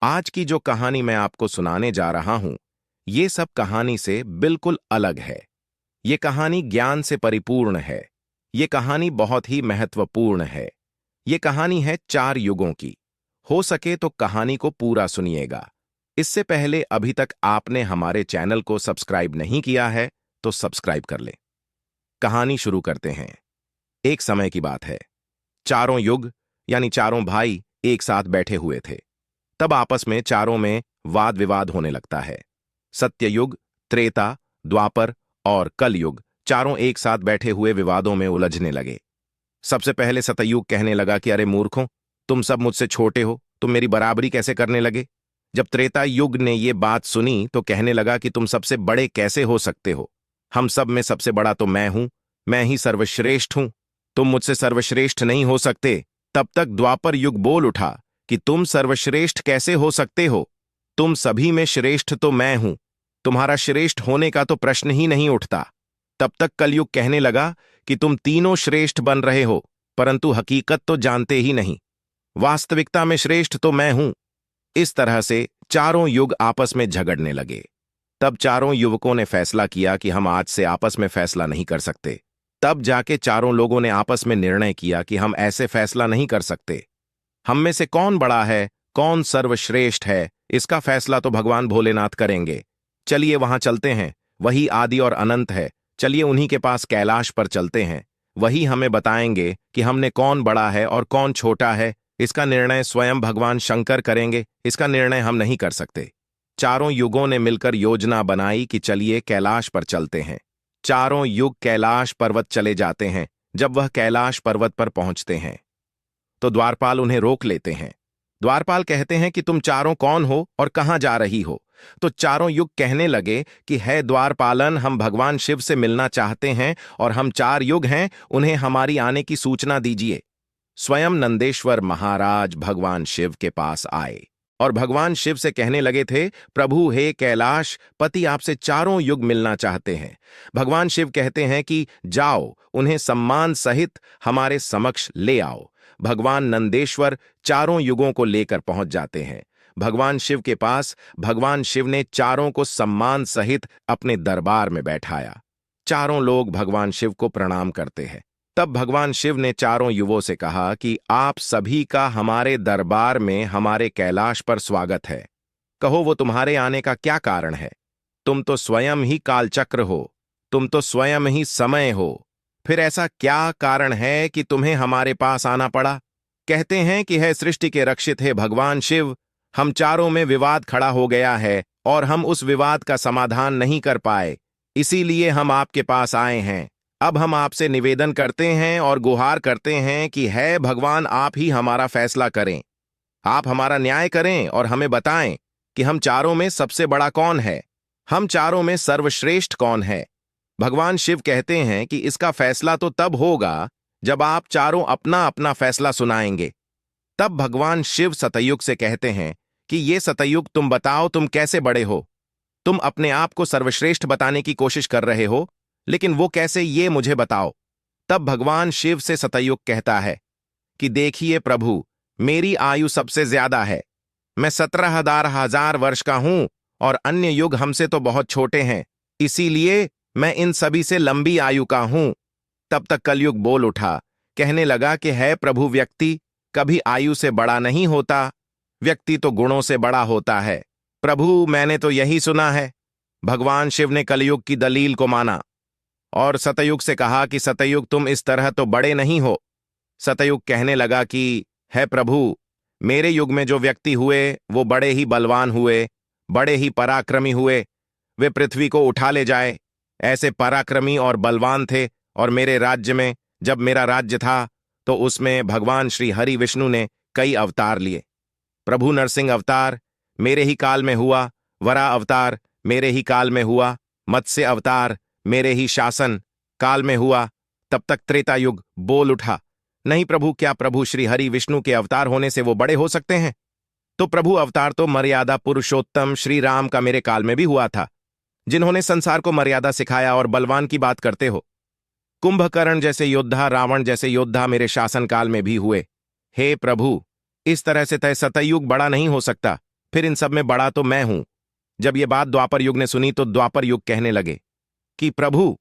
आज की जो कहानी मैं आपको सुनाने जा रहा हूं, ये सब कहानी से बिल्कुल अलग है। ये कहानी ज्ञान से परिपूर्ण है। ये कहानी बहुत ही महत्वपूर्ण है। ये कहानी है 4 युगों की। हो सके तो कहानी को पूरा सुनिएगा। इससे पहले अभी तक आपने हमारे चैनल को सब्सक्राइब नहीं किया है, तो सब्सक्राइब कर ले। कहानी शुरू करते हैं। एक समय की बात है। चारों युग यानी चारों भाई एक साथ बैठे हुए थे। तब आपस में चारों में वाद विवाद होने लगता है। सत्ययुग, त्रेता, द्वापर और कलयुग चारों एक साथ बैठे हुए विवादों में उलझने लगे। सबसे पहले सतयुग कहने लगा कि अरे मूर्खों, तुम सब मुझसे छोटे हो, तुम मेरी बराबरी कैसे करने लगे। जब त्रेता युग ने ये बात सुनी तो कहने लगा कि तुम सबसे बड़े कैसे हो सकते हो। हम सब में सबसे बड़ा तो मैं हूं, मैं ही सर्वश्रेष्ठ हूं, तुम मुझसे सर्वश्रेष्ठ नहीं हो सकते। तब तक द्वापर युग बोल उठा कि तुम सर्वश्रेष्ठ कैसे हो सकते हो, तुम सभी में श्रेष्ठ तो मैं हूं, तुम्हारा श्रेष्ठ होने का तो प्रश्न ही नहीं उठता। तब तक कलयुग कहने लगा कि तुम तीनों श्रेष्ठ बन रहे हो, परंतु हकीकत तो जानते ही नहीं, वास्तविकता में श्रेष्ठ तो मैं हूं। इस तरह से चारों युग आपस में झगड़ने लगे। तब चारों युवकों ने फैसला किया कि हम आज से आपस में फैसला नहीं कर सकते। तब जाके चारों लोगों ने आपस में निर्णय किया कि हम ऐसे फैसला नहीं कर सकते। हम में से कौन बड़ा है, कौन सर्वश्रेष्ठ है, इसका फैसला तो भगवान भोलेनाथ करेंगे। चलिए वहां चलते हैं, वही आदि और अनंत है। चलिए उन्हीं के पास कैलाश पर चलते हैं। वही हमें बताएंगे कि हमने कौन बड़ा है और कौन छोटा है। इसका निर्णय स्वयं भगवान शंकर करेंगे, इसका निर्णय हम नहीं कर सकते। चारों युगों ने मिलकर योजना बनाई कि चलिए कैलाश पर चलते हैं। चारों युग कैलाश पर्वत चले जाते हैं। जब वह कैलाश पर्वत पर पहुंचते हैं तो द्वारपाल उन्हें रोक लेते हैं। द्वारपाल कहते हैं कि तुम चारों कौन हो और कहां जा रही हो। तो चारों युग कहने लगे कि है द्वारपालन, हम भगवान शिव से मिलना चाहते हैं और हम 4 युग हैं, उन्हें हमारी आने की सूचना दीजिए। स्वयं नंदेश्वर महाराज भगवान शिव के पास आए और भगवान शिव से कहने लगे थे, प्रभु हे कैलाश पति, आपसे चारों युग मिलना चाहते हैं। भगवान शिव कहते हैं कि जाओ, उन्हें सम्मान सहित हमारे समक्ष ले आओ। भगवान नंदेश्वर चारों युगों को लेकर पहुंच जाते हैं। भगवान शिव के पास भगवान शिव ने चारों को सम्मान सहित अपने दरबार में बैठाया। चारों लोग भगवान शिव को प्रणाम करते हैं। तब भगवान शिव ने चारों युवों से कहा कि आप सभी का हमारे दरबार में, हमारे कैलाश पर स्वागत है। कहो वो तुम्हारे आने का क्या कारण है। तुम तो स्वयं ही कालचक्र हो, तुम तो स्वयं ही समय हो, फिर ऐसा क्या कारण है कि तुम्हें हमारे पास आना पड़ा। कहते हैं कि है सृष्टि के रक्षित है भगवान शिव, हम चारों में विवाद खड़ा हो गया है और हम उस विवाद का समाधान नहीं कर पाए, इसीलिए हम आपके पास आए हैं। अब हम आपसे निवेदन करते हैं और गुहार करते हैं कि है भगवान, आप ही हमारा फैसला करें, आप हमारा न्याय करें और हमें बताएं कि हम चारों में सबसे बड़ा कौन है, हम चारों में सर्वश्रेष्ठ कौन है। भगवान शिव कहते हैं कि इसका फैसला तो तब होगा जब आप चारों अपना अपना फैसला सुनाएंगे। तब भगवान शिव सतयुग से कहते हैं कि ये सतयुग, तुम बताओ तुम कैसे बड़े हो। तुम अपने आप को सर्वश्रेष्ठ बताने की कोशिश कर रहे हो, लेकिन वो कैसे, ये मुझे बताओ। तब भगवान शिव से सतयुग कहता है कि देखिए प्रभु, मेरी आयु सबसे ज्यादा है, मैं 17,000 वर्ष का हूं और अन्य युग हमसे तो बहुत छोटे हैं, इसीलिए मैं इन सभी से लंबी आयु का हूं। तब तक कलयुग बोल उठा, कहने लगा कि है प्रभु, व्यक्ति कभी आयु से बड़ा नहीं होता, व्यक्ति तो गुणों से बड़ा होता है। प्रभु मैंने तो यही सुना है। भगवान शिव ने कलयुग की दलील को माना और सतयुग से कहा कि सतयुग, तुम इस तरह तो बड़े नहीं हो। सतयुग कहने लगा कि है प्रभु, मेरे युग में जो व्यक्ति हुए वो बड़े ही बलवान हुए, बड़े ही पराक्रमी हुए, वे पृथ्वी को उठा ले जाए, ऐसे पराक्रमी और बलवान थे। और मेरे राज्य में, जब मेरा राज्य था, तो उसमें भगवान श्री हरि विष्णु ने कई अवतार लिए। प्रभु नरसिंह अवतार मेरे ही काल में हुआ, वरा अवतार मेरे ही काल में हुआ, मत्स्य अवतार मेरे ही शासन काल में हुआ। तब तक त्रेता युग बोल उठा, नहीं प्रभु, क्या प्रभु श्री हरि विष्णु के अवतार होने से वो बड़े हो सकते हैं। तो प्रभु अवतार तो मर्यादा पुरुषोत्तम श्री राम का मेरे काल में भी हुआ था, जिन्होंने संसार को मर्यादा सिखाया। और बलवान की बात करते हो, कुंभकर्ण जैसे योद्धा, रावण जैसे योद्धा मेरे शासनकाल में भी हुए। हे प्रभु, इस तरह से तय सतयुग बड़ा नहीं हो सकता, फिर इन सब में बड़ा तो मैं हूं। जब ये बात द्वापर युग ने सुनी तो द्वापर युग कहने लगे कि प्रभु,